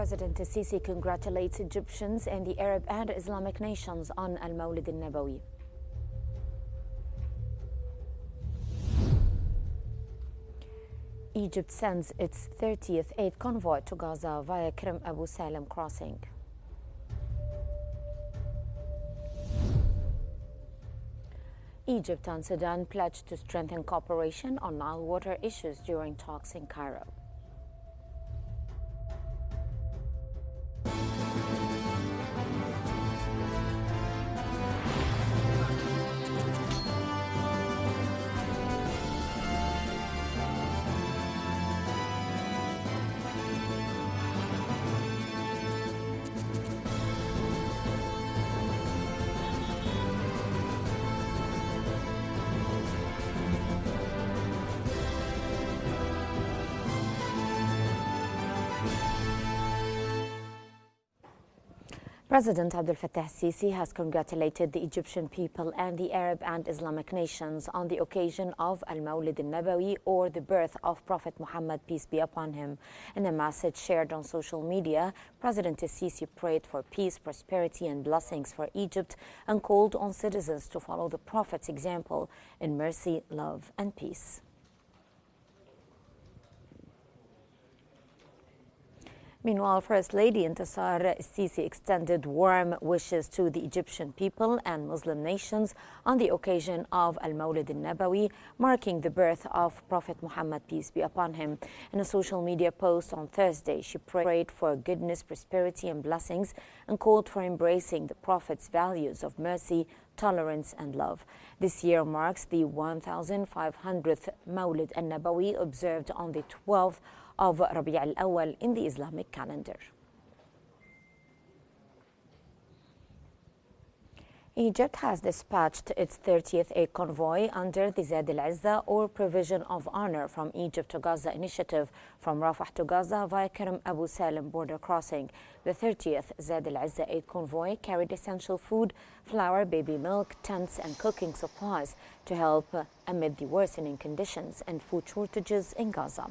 President Sisi congratulates Egyptians and the Arab and Islamic nations on Al-Mawlid al-Nabawi. Egypt sends its 30th aid convoy to Gaza via Qrim Abu Salem crossing. Egypt and Sudan pledged to strengthen cooperation on Nile water issues during talks in Cairo. President Abdel Fattah Sisi has congratulated the Egyptian people and the Arab and Islamic nations on the occasion of Al-Mawlid al-Nabawi, or the birth of Prophet Muhammad, peace be upon him. In a message shared on social media, President Sisi prayed for peace, prosperity and blessings for Egypt and called on citizens to follow the Prophet's example in mercy, love and peace. Meanwhile, First Lady Intisar Sisi extended warm wishes to the Egyptian people and Muslim nations on the occasion of Al-Mawlid al-Nabawi, marking the birth of Prophet Muhammad, peace be upon him. In a social media post on Thursday, she prayed for goodness, prosperity and blessings and called for embracing the Prophet's values of mercy, tolerance and love. This year marks the 1500th Mawlid al-Nabawi, observed on the 12th of Rabi' al-Awwal in the Islamic calendar. Egypt has dispatched its 30th aid convoy under the Zad al-Izza, or Provision of Honor from Egypt to Gaza initiative, from Rafah to Gaza via Qrim Abu Salem border crossing. The 30th Zad al-Izza aid convoy carried essential food, flour, baby milk, tents and cooking supplies to help amid the worsening conditions and food shortages in Gaza.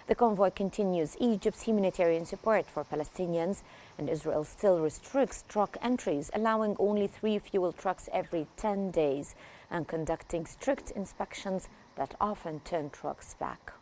The convoy continues Egypt's humanitarian support for Palestinians, and Israel still restricts truck entries, allowing only 3 fuel trucks every 10 days and conducting strict inspections that often turn trucks back.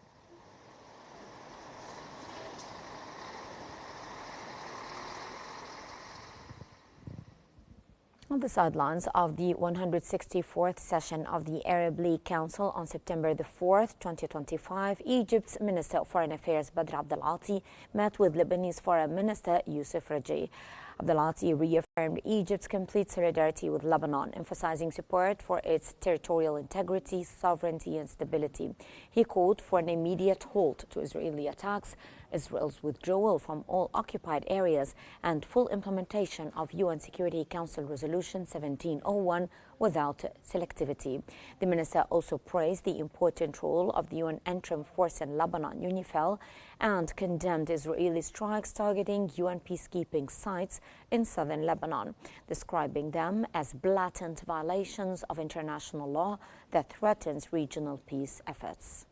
On the sidelines of the 164th session of the Arab League Council on September the 4th, 2025, Egypt's Minister of Foreign Affairs Badr Abdelati met with Lebanese Foreign Minister Youssef Raji. Abdelati reaffirmed Egypt's complete solidarity with Lebanon, emphasizing support for its territorial integrity, sovereignty and stability. He called for an immediate halt to Israeli attacks, Israel's withdrawal from all occupied areas, and full implementation of UN Security Council Resolution 1701 without selectivity. The minister also praised the important role of the UN Interim Force in Lebanon, UNIFIL, and condemned Israeli strikes targeting UN peacekeeping sites in southern Lebanon, describing them as blatant violations of international law that threatens regional peace efforts.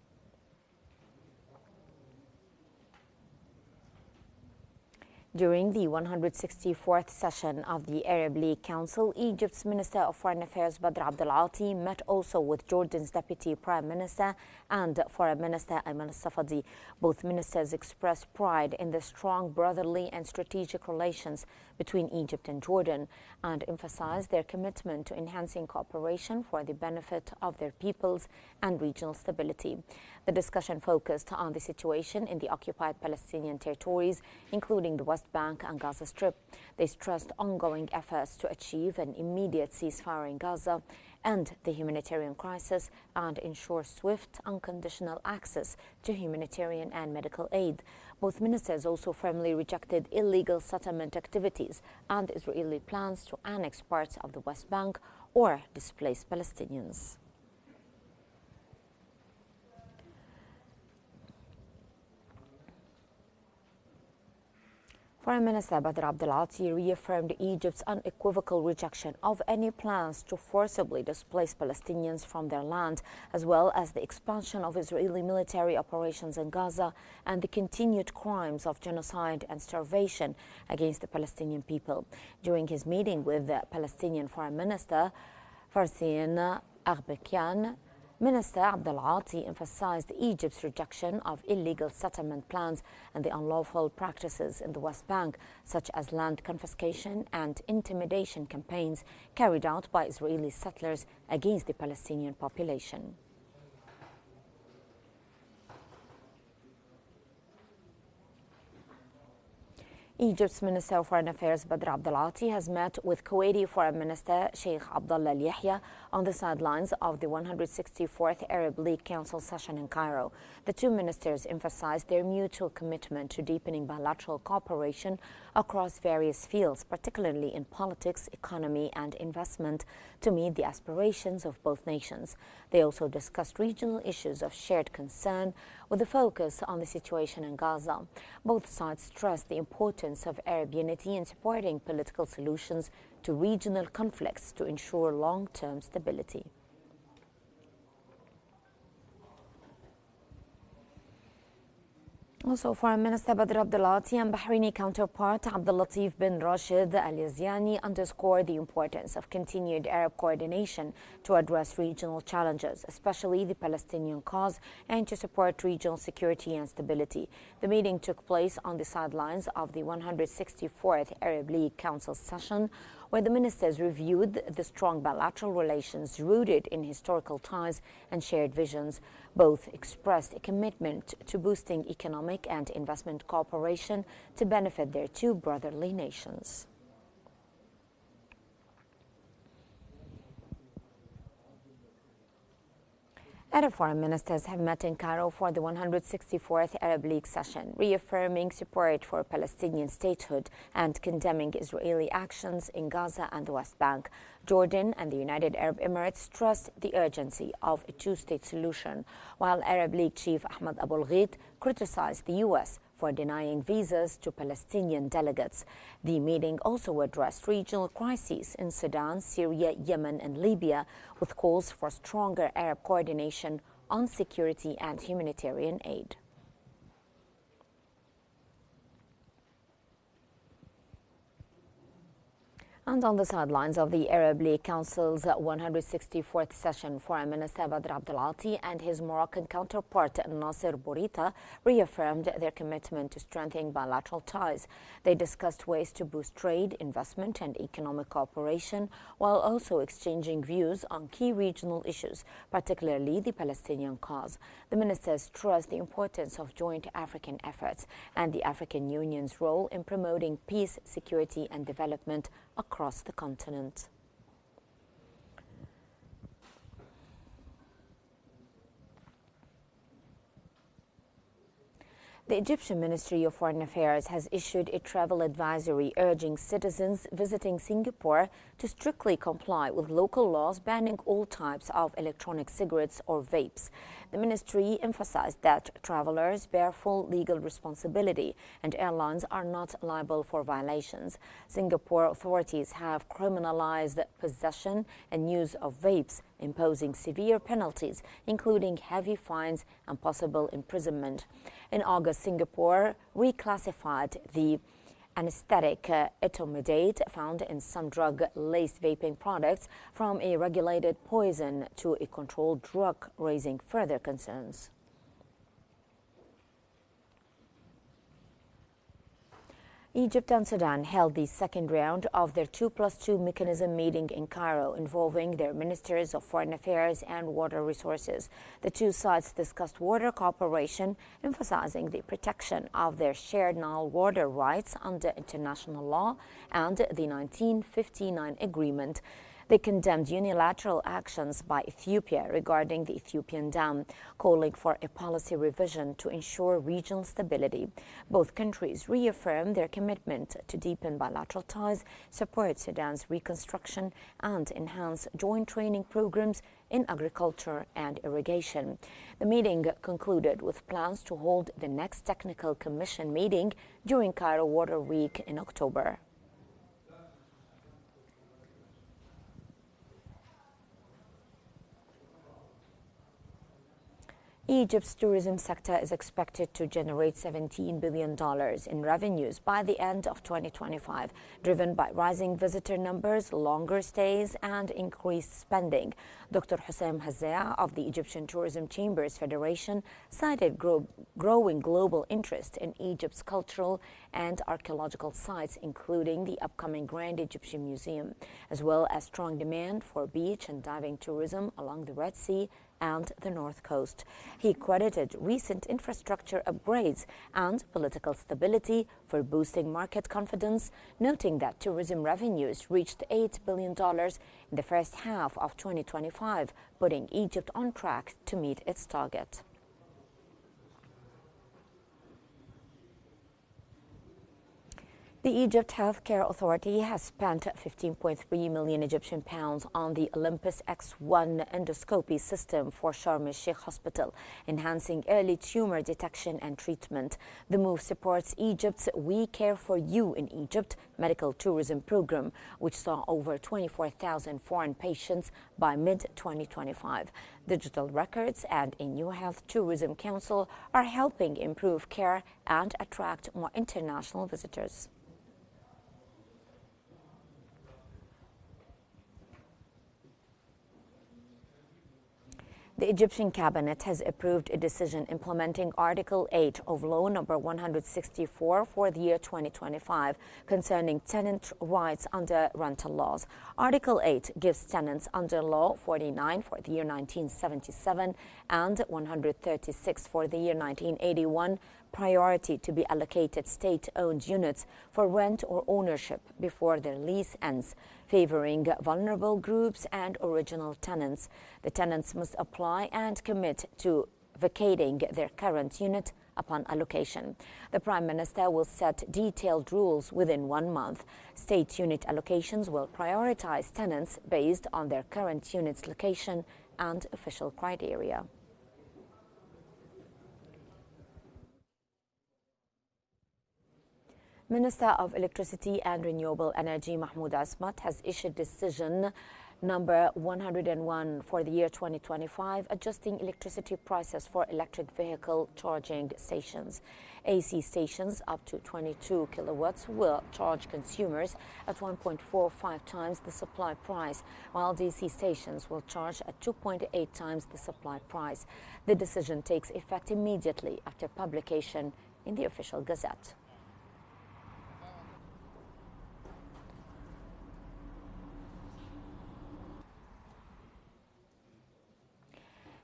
During the 164th session of the Arab League Council, Egypt's Minister of Foreign Affairs Badr Abdelati met also with Jordan's Deputy Prime Minister and Foreign Minister Ayman al-Safadi. Both ministers expressed pride in the strong brotherly and strategic relations between Egypt and Jordan and emphasized their commitment to enhancing cooperation for the benefit of their peoples and regional stability. The discussion focused on the situation in the occupied Palestinian territories, including the West Bank and Gaza Strip. They stressed ongoing efforts to achieve an immediate ceasefire in Gaza, end the humanitarian crisis, and ensure swift, unconditional access to humanitarian and medical aid. Both ministers also firmly rejected illegal settlement activities and Israeli plans to annex parts of the West Bank or displace Palestinians. Foreign Minister Badr Abdulati reaffirmed Egypt's unequivocal rejection of any plans to forcibly displace Palestinians from their land, as well as the expansion of Israeli military operations in Gaza and the continued crimes of genocide and starvation against the Palestinian people. During his meeting with the Palestinian Foreign Minister Farsin Agbekian, Minister Abdulati emphasized Egypt's rejection of illegal settlement plans and the unlawful practices in the West Bank, such as land confiscation and intimidation campaigns carried out by Israeli settlers against the Palestinian population. Egypt's Minister of Foreign Affairs Badr Abdulati has met with Kuwaiti Foreign Minister Sheikh Abdullah Al Yahya on the sidelines of the 164th Arab League Council session in Cairo. The two ministers emphasized their mutual commitment to deepening bilateral cooperation across various fields, particularly in politics, economy, and investment, to meet the aspirations of both nations. They also discussed regional issues of shared concern, with a focus on the situation in Gaza. Both sides stressed the importance of Arab unity in supporting political solutions to regional conflicts to ensure long-term stability. Also, Foreign Minister Badr Abdulati and Bahraini counterpart Abdul Latif bin Rashid Al Yazani underscored the importance of continued Arab coordination to address regional challenges, especially the Palestinian cause, and to support regional security and stability. The meeting took place on the sidelines of the 164th Arab League Council session, where the ministers reviewed the strong bilateral relations rooted in historical ties and shared visions. Both expressed a commitment to boosting economic and investment cooperation to benefit their two brotherly nations. Arab foreign ministers have met in Cairo for the 164th Arab League session, reaffirming support for Palestinian statehood and condemning Israeli actions in Gaza and the West Bank. Jordan and the United Arab Emirates stressed the urgency of a two-state solution, while Arab League chief Ahmed Abul Gheit criticized the U.S. for denying visas to Palestinian delegates. The meeting also addressed regional crises in Sudan, Syria, Yemen, and Libya, with calls for stronger Arab coordination on security and humanitarian aid. And on the sidelines of the Arab League Council's 164th session, Foreign Minister Badr Abdulati and his Moroccan counterpart Nasser Bourita reaffirmed their commitment to strengthening bilateral ties. They discussed ways to boost trade, investment, and economic cooperation, while also exchanging views on key regional issues, particularly the Palestinian cause. The ministers stressed the importance of joint African efforts and the African Union's role in promoting peace, security, and development across the continent. The Egyptian Ministry of Foreign Affairs has issued a travel advisory urging citizens visiting Singapore to strictly comply with local laws banning all types of electronic cigarettes or vapes. The ministry emphasized that travelers bear full legal responsibility and airlines are not liable for violations. Singapore authorities have criminalized possession and use of vapes, imposing severe penalties, including heavy fines and possible imprisonment. In August, Singapore reclassified the anesthetic etomidate found in some drug-laced vaping products from a regulated poison to a controlled drug, raising further concerns. Egypt and Sudan held the second round of their 2+2 mechanism meeting in Cairo, involving their ministers of foreign affairs and water resources. The two sides discussed water cooperation, emphasizing the protection of their shared Nile water rights under international law and the 1959 agreement. They condemned unilateral actions by Ethiopia regarding the Ethiopian dam, calling for a policy revision to ensure regional stability. Both countries reaffirmed their commitment to deepen bilateral ties, support Sudan's reconstruction, and enhance joint training programs in agriculture and irrigation. The meeting concluded with plans to hold the next Technical Commission meeting during Cairo Water Week in October. Egypt's tourism sector is expected to generate $17 billion in revenues by the end of 2025, driven by rising visitor numbers, longer stays, and increased spending. Dr. Hussein Hazzaa of the Egyptian Tourism Chambers Federation cited growing global interest in Egypt's cultural and archaeological sites, including the upcoming Grand Egyptian Museum, as well as strong demand for beach and diving tourism along the Red Sea and the North Coast. He credited recent infrastructure upgrades and political stability for boosting market confidence, noting that tourism revenues reached $8 billion in the first half of 2025, putting Egypt on track to meet its target. The Egypt Healthcare Authority has spent 15.3 million Egyptian pounds on the Olympus X1 endoscopy system for Sharm el-Sheikh Hospital, enhancing early tumor detection and treatment. The move supports Egypt's We Care for You in Egypt medical tourism program, which saw over 24,000 foreign patients by mid-2025. Digital records and a new health tourism council are helping improve care and attract more international visitors. The Egyptian cabinet has approved a decision implementing Article 8 of Law number 164 for the year 2025 concerning tenant rights under rental laws. Article 8 gives tenants under Law 49 for the year 1977 and 136 for the year 1981 priority to be allocated state-owned units for rent or ownership before their lease ends, favoring vulnerable groups and original tenants. The tenants must apply and commit to vacating their current unit upon allocation. The Prime Minister will set detailed rules within 1 month. State unit allocations will prioritize tenants based on their current unit's location and official criteria. Minister of Electricity and Renewable Energy Mahmoud Asmat has issued decision number 101 for the year 2025, adjusting electricity prices for electric vehicle charging stations. AC stations up to 22 kilowatts will charge consumers at 1.45 times the supply price, while DC stations will charge at 2.8 times the supply price. The decision takes effect immediately after publication in the official Gazette.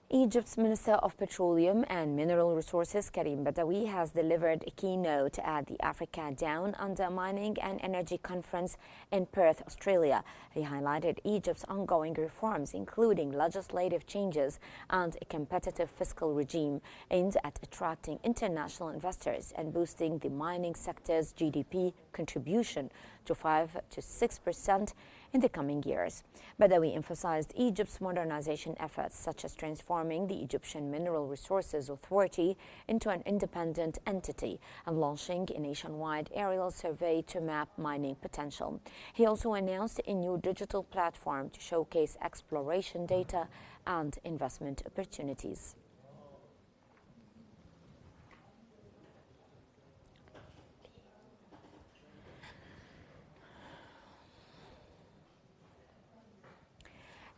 Egypt's Minister of Petroleum and Mineral Resources, Karim Badawi, has delivered a keynote at the Africa Down Under Mining and Energy Conference in Perth, Australia. He highlighted Egypt's ongoing reforms, including legislative changes and a competitive fiscal regime aimed at attracting international investors and boosting the mining sector's GDP contribution to 5 to 6% in the coming years. Badawi emphasized Egypt's modernization efforts, such as transforming the Egyptian Mineral Resources Authority into an independent entity and launching a nationwide aerial survey to map mining potential. He also announced a new digital platform to showcase exploration data and investment opportunities.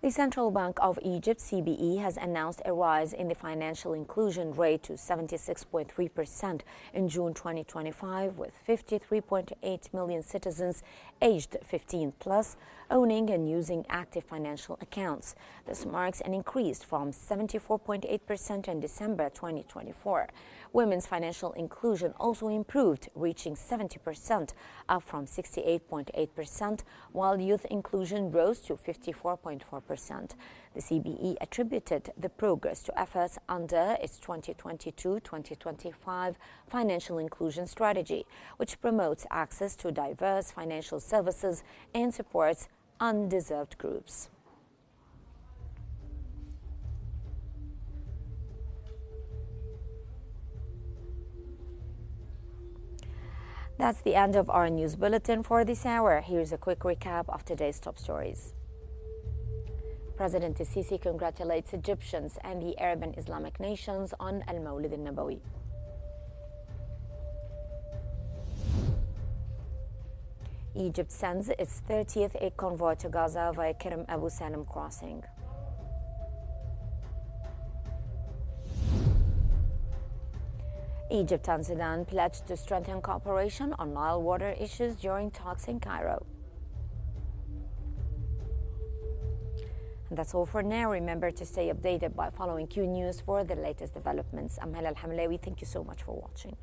The Central Bank of Egypt, CBE, has announced a rise in the financial inclusion rate to 76.3% in June 2025, with 53.8 million citizens aged 15 plus owning and using active financial accounts. This marks an increase from 74.8% in December 2024. Women's financial inclusion also improved, reaching 70%, up from 68.8%, while youth inclusion rose to 54.4%. The CBE attributed the progress to efforts under its 2022-2025 financial inclusion strategy, which promotes access to diverse financial services and supports undeserved groups. That's the end of our news bulletin for this hour. Here's a quick recap of today's top stories. President Sisi congratulates Egyptians and the Arab and Islamic nations on Al-Mawlid al-Nabawi. Egypt sends its 30th aid convoy to Gaza via Kerem Abu Salam crossing. Egypt and Sudan pledged to strengthen cooperation on Nile water issues during talks in Cairo. And that's all for now. Remember to stay updated by following Qnews for the latest developments. I'm Hala Al-Hamlawi. Thank you so much for watching.